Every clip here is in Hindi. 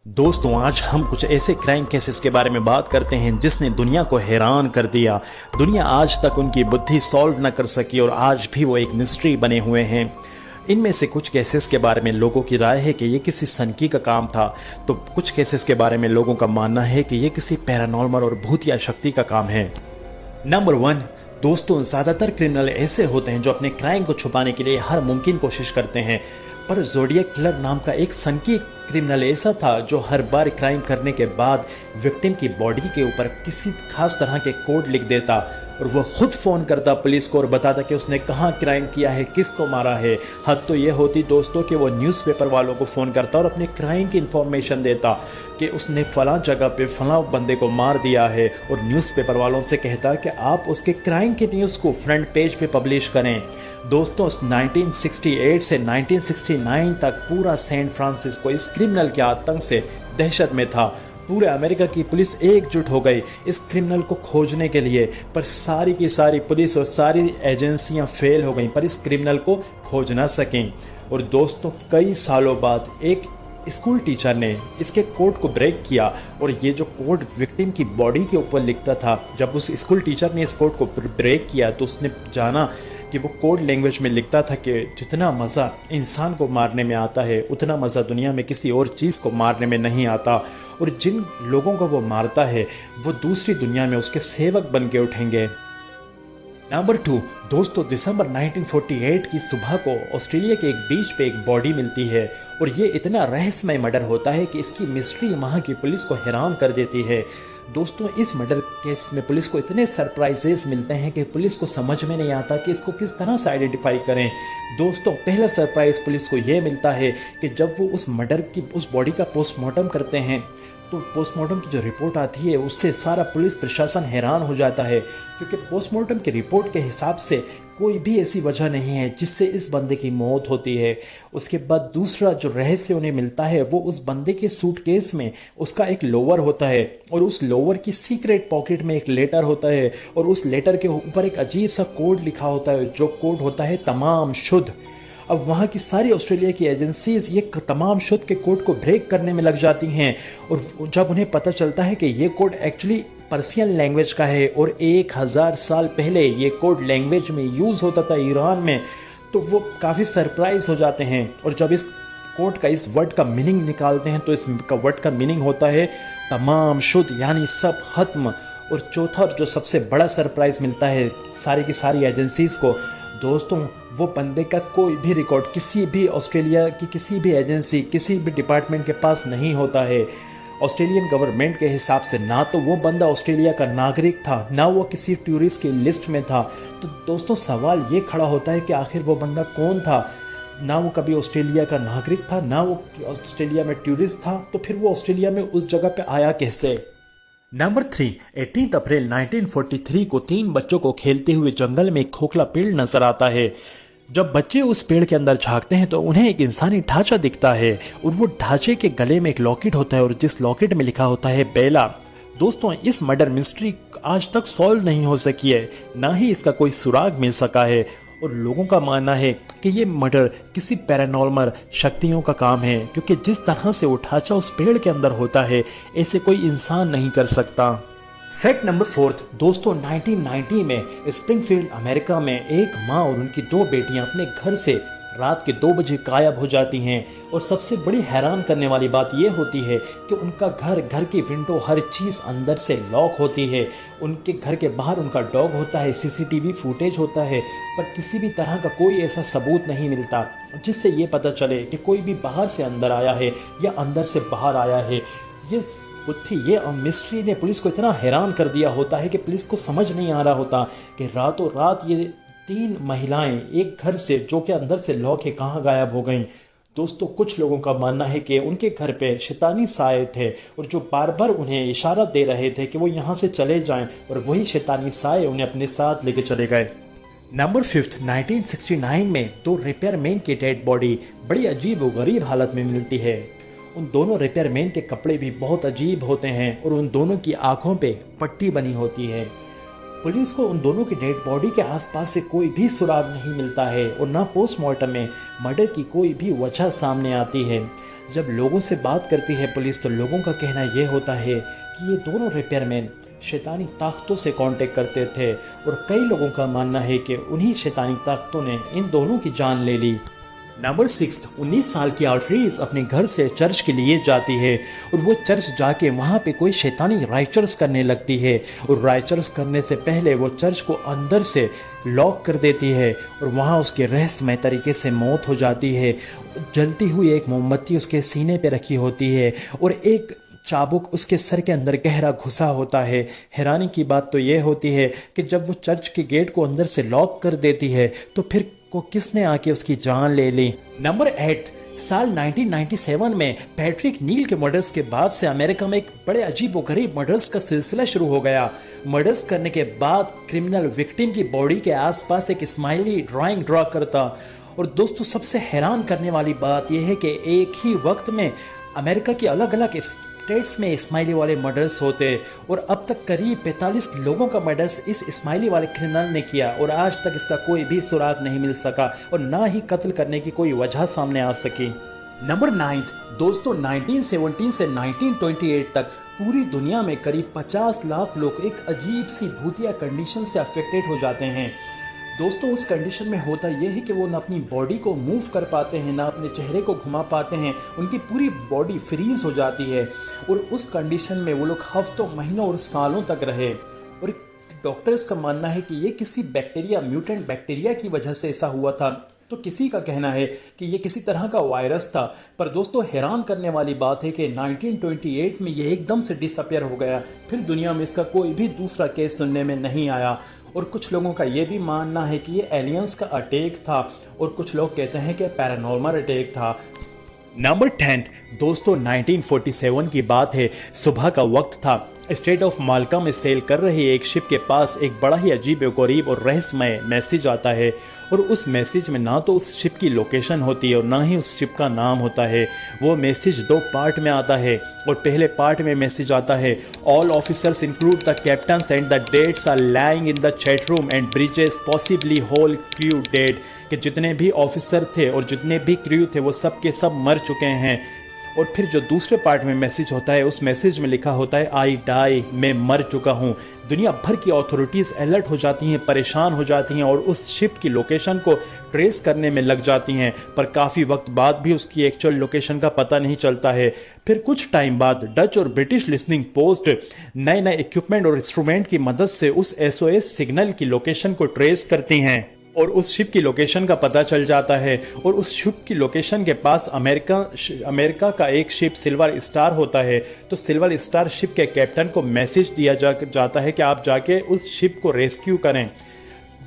दोस्तों, आज हम कुछ ऐसे क्राइम केसेस के बारे में बात करते हैं जिसने दुनिया को हैरान कर दिया। दुनिया आज तक उनकी बुद्धि सॉल्व न कर सकी और आज भी वो एक मिस्ट्री बने हुए हैं। इनमें से कुछ केसेस के बारे में लोगों की राय है कि ये किसी सनकी का काम था, तो कुछ केसेस के बारे में लोगों का मानना है कि ये किसी पैरानॉर्मल और भूतिया शक्ति का काम है। नंबर 1, दोस्तों, ज़्यादातर क्रिमिनल ऐसे होते हैं जो अपने क्राइम को छुपाने के लिए हर मुमकिन कोशिश करते हैं, पर ज़ोडिएक किलर नाम का एक सनकी क्रिमिनल ऐसा था जो हर बार क्राइम करने के बाद विक्टिम की बॉडी के ऊपर किसी खास तरह के कोड लिख देता और वह खुद फ़ोन करता पुलिस को और बताता कि उसने कहाँ क्राइम किया है, किसको मारा है। हद तो ये होती दोस्तों कि वो न्यूज़पेपर वालों को फ़ोन करता और अपने क्राइम की इन्फॉर्मेशन देता कि उसने फ़लाँ जगह पे फ़लाँ बंदे को मार दिया है, और न्यूज़पेपर वालों से कहता कि आप उसके क्राइम की न्यूज़ को फ्रंट पेज पे पब्लिश करें। दोस्तों, 1968 से 1969 तक पूरा सैन फ्रांसिस्को इस क्रिमिनल के आतंक से दहशत में था। पूरे अमेरिका की पुलिस एकजुट हो गई इस क्रिमिनल को खोजने के लिए, पर सारी की सारी पुलिस और सारी एजेंसियां फेल हो गईं, पर इस क्रिमिनल को खोज ना सकें। और दोस्तों, कई सालों बाद एक स्कूल टीचर ने इसके कोड को ब्रेक किया, और ये जो कोड विक्टिम की बॉडी के ऊपर लिखता था, जब उस स्कूल टीचर ने इस कोड को ब्रेक किया तो उसने जाना कि वो कोड लैंग्वेज में लिखता था कि जितना मज़ा इंसान को मारने में आता है उतना मज़ा दुनिया में किसी और चीज़ को मारने में नहीं आता, और जिन लोगों को वो मारता है वो दूसरी दुनिया में उसके सेवक बन के उठेंगे। नंबर 2, दोस्तों, दिसंबर 1948 की सुबह को ऑस्ट्रेलिया के एक बीच पे एक बॉडी मिलती है, और ये इतना रहस्यमय मर्डर होता है कि इसकी मिस्ट्री वहाँ की पुलिस को हैरान कर देती है। दोस्तों, इस मर्डर केस में पुलिस को इतने सरप्राइजेस मिलते हैं कि पुलिस को समझ में नहीं आता कि इसको किस तरह से आइडेंटिफाई करें। दोस्तों, पहला सरप्राइज पुलिस को ये मिलता है कि जब वो उस मर्डर की उस बॉडी का पोस्टमार्टम करते हैं तो पोस्टमार्टम की जो रिपोर्ट आती है उससे सारा पुलिस प्रशासन हैरान हो जाता है, क्योंकि पोस्टमार्टम की रिपोर्ट के हिसाब से कोई भी ऐसी वजह नहीं है जिससे इस बंदे की मौत होती है। उसके बाद दूसरा जो रहस्य उन्हें मिलता है वो उस बंदे के सूटकेस में उसका एक लोवर होता है, और उस लोवर की सीक्रेट पॉकेट में एक लेटर होता है, और उस लेटर के ऊपर एक अजीब सा कोड लिखा होता है जो कोड होता है तमाम शुद्ध। अब वहाँ की सारी ऑस्ट्रेलिया की एजेंसीज ये तमाम शुद्ध के कोड को ब्रेक करने में लग जाती हैं, और जब उन्हें पता चलता है कि ये कोड एक्चुअली पर्शियन लैंग्वेज का है और 1000 साल पहले ये कोड लैंग्वेज में यूज़ होता था ईरान में, तो वो काफ़ी सरप्राइज हो जाते हैं। और जब इस कोड का इस वर्ड का मीनिंग निकालते हैं तो इस वर्ड का मीनिंग होता है तमाम शुद्ध, यानी सब खत्म। और चौथा जो सबसे बड़ा सरप्राइज मिलता है सारी की सारी एजेंसीज को, दोस्तों, वो बंदे का कोई भी रिकॉर्ड किसी भी ऑस्ट्रेलिया की किसी भी एजेंसी किसी भी डिपार्टमेंट के पास नहीं होता है। ऑस्ट्रेलियन गवर्नमेंट के हिसाब से ना तो वो बंदा ऑस्ट्रेलिया का नागरिक था, ना वो किसी टूरिस्ट की लिस्ट में था। तो दोस्तों, सवाल ये खड़ा होता है कि आखिर वो बंदा कौन था? ना वो कभी ऑस्ट्रेलिया का नागरिक था, ना वो ऑस्ट्रेलिया में टूरिस्ट था, तो फिर वो ऑस्ट्रेलिया में उस जगह पे आया कैसे? नंबर 3, 18 अप्रैल 1943 को 3 बच्चों को खेलते हुए जंगल में एक खोखला पेड़ नजर आता है। जब बच्चे उस पेड़ के अंदर झांकते हैं तो उन्हें एक इंसानी ढांचा दिखता है, और वो ढांचे के गले में एक लॉकेट होता है, और जिस लॉकेट में लिखा होता है बेला। दोस्तों, इस मर्डर मिस्ट्री आज तक सॉल्व नहीं हो सकी है, ना ही इसका कोई सुराग मिल सका है, और लोगों का मानना है कि ये मर्डर किसी पैरानॉर्मल शक्तियों का काम है, क्योंकि जिस तरह से वो ढांचा उस पेड़ के अंदर होता है ऐसे कोई इंसान नहीं कर सकता। फैक्ट नंबर 4, दोस्तों, 1990 में स्प्रिंगफील्ड अमेरिका में एक माँ और उनकी 2 बेटियां अपने घर से रात के 2 बजे गायब हो जाती हैं, और सबसे बड़ी हैरान करने वाली बात यह होती है कि उनका घर की विंडो हर चीज़ अंदर से लॉक होती है। उनके घर के बाहर उनका डॉग होता है, सीसीटीवी फुटेज होता है, पर किसी भी तरह का कोई ऐसा सबूत नहीं मिलता जिससे ये पता चले कि कोई भी बाहर से अंदर आया है या अंदर से बाहर आया है। ये मिस्ट्री ने पुलिस को इतना हैरान कर दिया होता है कि पुलिस को समझ नहीं आ रहा होता कि रातों रात ये 3 महिलाएं एक घर से जो कि अंदर से लॉक है कहाँ गायब हो गईं। दोस्तों, कुछ लोगों का मानना है कि उनके घर पे शैतानी साए थे, और जो बार बार उन्हें इशारा दे रहे थे कि वो यहाँ से चले जाएं, और वही शैतानी साए उन्हें अपने साथ लेके चले गए। नंबर 5, 1969 में 2 रिपेयरमैन की डेड बॉडी बड़ी अजीब व गरीब हालत में मिलती है। उन दोनों रिपेयरमैन के कपड़े भी बहुत अजीब होते हैं, और उन दोनों की आंखों पे पट्टी बनी होती है। पुलिस को उन दोनों की डेड बॉडी के आसपास से कोई भी सुराग नहीं मिलता है और ना पोस्टमार्टम में मर्डर की कोई भी वजह सामने आती है। जब लोगों से बात करती है पुलिस तो लोगों का कहना यह होता है कि ये दोनों रिपेयरमैन शैतानी ताकतों से कांटेक्ट करते थे और कई लोगों का मानना है कि उन्हीं शैतानी ताकतों ने इन दोनों की जान ले ली। नंबर 6, 19 साल की आर्ट्रीज अपने घर से चर्च के लिए जाती है और वो चर्च जाके वहाँ पे कोई शैतानी राइचर्स करने लगती है और राइचर्स करने से पहले वो चर्च को अंदर से लॉक कर देती है और वहाँ उसके रहस्यमय तरीके से मौत हो जाती है। जलती हुई एक मोमबत्ती उसके सीने पे रखी होती है और एक चाबुक उसके सर के अंदर गहरा घुसा होता है। हैरानी की बात तो ये होती है कि जब वो चर्च के गेट को अंदर से लॉक कर देती है तो फिर को किसने आके उसकी जान ले ली। नंबर 8, साल 1997 में पैट्रिक नील के मर्डर्स के बाद से अमेरिका में एक बड़े अजीब व गरीब मर्डर्स का सिलसिला शुरू हो गया। मर्डर्स करने के बाद क्रिमिनल विक्टिम की बॉडी के आसपास एक स्माइली ड्राइंग ड्रॉ करता। और दोस्तों सबसे हैरान करने वाली बात यह है कि एक ही वक्त में अमेरिका की अलग अलग स्टेट्स में स्माइली वाले मर्डर्स होते और अब तक करीब 45 लोगों का मर्डर्स इस स्माइली वाले क्रिमिनल ने किया और आज तक इसका कोई भी सुराग नहीं मिल सका और ना ही कत्ल करने की कोई वजह सामने आ सकी। नंबर 9, दोस्तों 1917 से 1928 तक पूरी दुनिया में करीब 50 लाख लोग एक अजीब सी भूतिया कंडीशन से अफेक्टेड हो जाते हैं। दोस्तों उस कंडीशन में होता यह है कि वो ना अपनी बॉडी को मूव कर पाते हैं ना अपने चेहरे को घुमा पाते हैं, उनकी पूरी बॉडी फ्रीज हो जाती है और उस कंडीशन में वो लोग हफ्तों महीनों और सालों तक रहे। और डॉक्टर्स का मानना है कि ये किसी बैक्टीरिया म्यूटेंट बैक्टीरिया की वजह से ऐसा हुआ था, तो किसी का कहना है कि ये किसी तरह का वायरस था। पर दोस्तों हैरान करने वाली बात है कि 1928 में ये एकदम से डिसअपियर हो गया, फिर दुनिया में इसका कोई भी दूसरा केस सुनने में नहीं आया। और कुछ लोगों का ये भी मानना है कि ये एलियंस का अटैक था और कुछ लोग कहते हैं कि पैरानॉर्मल अटैक था। नंबर 10, दोस्तों 1947 की बात है, सुबह का वक्त था। स्टेट ऑफ माल्टा में सेल कर रही एक शिप के पास एक बड़ा ही अजीब गरीब और रहस्यमय मैसेज आता है और उस मैसेज में ना तो उस शिप की लोकेशन होती है और ना ही उस शिप का नाम होता है। वो मैसेज 2 पार्ट में आता है और पहले पार्ट में मैसेज आता है, all officers include the captains and the deads are lying in the chat room and bridges possibly whole crew dead, कि जितने भी ऑफिसर थे और जितने भी क्रू थे वो सब के सब मर चुके हैं। और फिर जो दूसरे पार्ट में मैसेज होता है उस मैसेज में लिखा होता है, आई डाई, मैं मर चुका हूँ। दुनिया भर की अथॉरिटीज़ अलर्ट हो जाती हैं, परेशान हो जाती हैं और उस शिप की लोकेशन को ट्रेस करने में लग जाती हैं, पर काफ़ी वक्त बाद भी उसकी एक्चुअल लोकेशन का पता नहीं चलता है। फिर कुछ टाइम बाद डच और ब्रिटिश लिसनिंग पोस्ट नए नए इक्विपमेंट और इंस्ट्रूमेंट की मदद से उस SOS सिग्नल की लोकेशन को ट्रेस करती हैं और उस शिप की लोकेशन का पता चल जाता है। और उस शिप की लोकेशन के पास अमेरिका का एक शिप सिल्वर स्टार होता है। तो सिल्वर स्टार शिप के कैप्टन को मैसेज दिया जाता है कि आप जाके उस शिप को रेस्क्यू करें।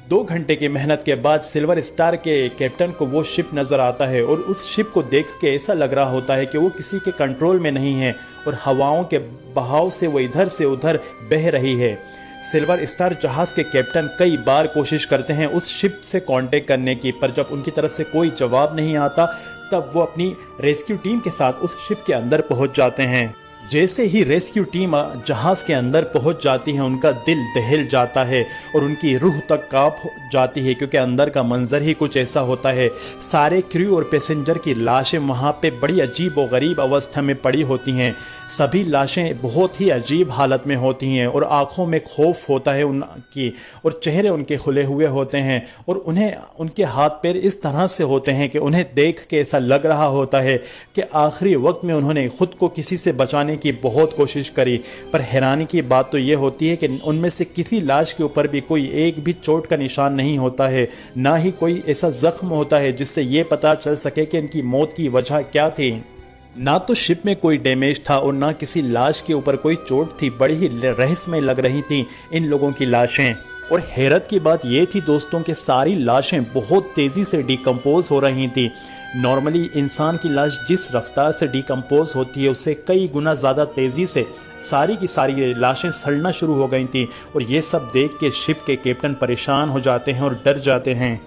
2 घंटे की मेहनत के बाद सिल्वर स्टार के कैप्टन को वो शिप नज़र आता है और उस शिप को देख के ऐसा लग रहा होता है कि वो किसी के कंट्रोल में नहीं है और हवाओं के बहाव से वो इधर से उधर बह रही है। सिल्वर स्टार जहाज के कैप्टन कई बार कोशिश करते हैं उस शिप से कांटेक्ट करने की, पर जब उनकी तरफ से कोई जवाब नहीं आता तब वो अपनी रेस्क्यू टीम के साथ उस शिप के अंदर पहुंच जाते हैं। जैसे ही रेस्क्यू टीम जहाज के अंदर पहुंच जाती है उनका दिल दहल जाता है और उनकी रूह तक कांप जाती है, क्योंकि अंदर का मंजर ही कुछ ऐसा होता है। सारे क्रू और पैसेंजर की लाशें वहां पे बड़ी अजीब और गरीब अवस्था में पड़ी होती हैं। सभी लाशें बहुत ही अजीब हालत में होती हैं और आंखों में खौफ होता है उनकी और चेहरे उनके खुले हुए होते हैं और उन्हें उनके हाथ पैर इस तरह से होते हैं कि उन्हें देख के ऐसा लग रहा होता है कि आखिरी वक्त में उन्होंने खुद को किसी से बचाने की बहुत कोशिश करी। पर हैरानी की बात तो ये होती है कि उनमें से किसी लाश के ऊपर भी कोई एक भी चोट का निशान नहीं होता है, ना ही कोई ऐसा जख्म होता है जिससे ये पता चल सके कि इनकी मौत की वजह क्या थी। ना तो शिप में कोई डैमेज था और ना किसी लाश के ऊपर कोई चोट थी। बड़ी ही रहस्यमय लग रही थी इन लोगों की लाशें। और हैरत की बात ये थी दोस्तों कि सारी लाशें बहुत तेज़ी से डिकम्पोज हो रही थी। नॉर्मली इंसान की लाश जिस रफ्तार से डिकम्पोज होती है उससे कई गुना ज़्यादा तेज़ी से सारी की सारी लाशें सड़ना शुरू हो गई थी। और ये सब देख के शिप के कैप्टन परेशान हो जाते हैं और डर जाते हैं।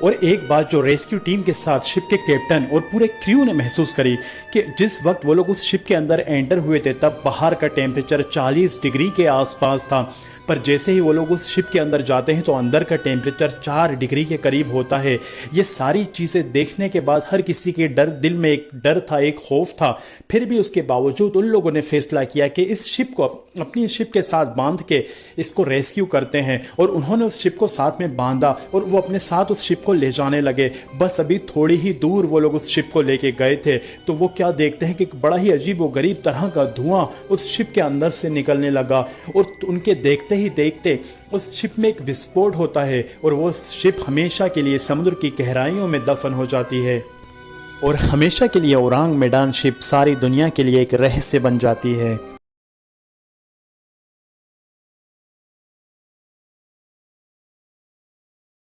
और एक बात जो रेस्क्यू टीम के साथ शिप के कैप्टन और पूरे क्रू ने महसूस करी कि जिस वक्त वो लोग उस शिप के अंदर एंटर हुए थे तब बाहर का टेम्परेचर 40 डिग्री के आसपास था, पर जैसे ही वो लोग उस शिप के अंदर जाते हैं तो अंदर का टेम्परेचर 4 डिग्री के करीब होता है। ये सारी चीज़ें देखने के बाद हर किसी के दिल में एक डर था, एक खौफ था। फिर भी उसके बावजूद उन लोगों ने फैसला किया कि इस शिप को अपनी शिप के साथ बांध के इसको रेस्क्यू करते हैं, और उन्होंने उस शिप को साथ में बांधा और वो अपने साथ उस शिप को ले जाने लगे। बस अभी थोड़ी ही दूर वो लोग उस शिप को लेके गए थे तो वो क्या देखते हैं कि एक बड़ा ही अजीब व गरीब तरह का धुआं उस शिप के अंदर से निकलने लगा, और उनके देखते ही देखते उस शिप में एक विस्फोट होता है और वो शिप हमेशा के लिए समुद्र की गहराइयों में दफन हो जाती है, और हमेशा के लिए ओरांग मेडान शिप सारी दुनिया के लिए एक रहस्य बन जाती है।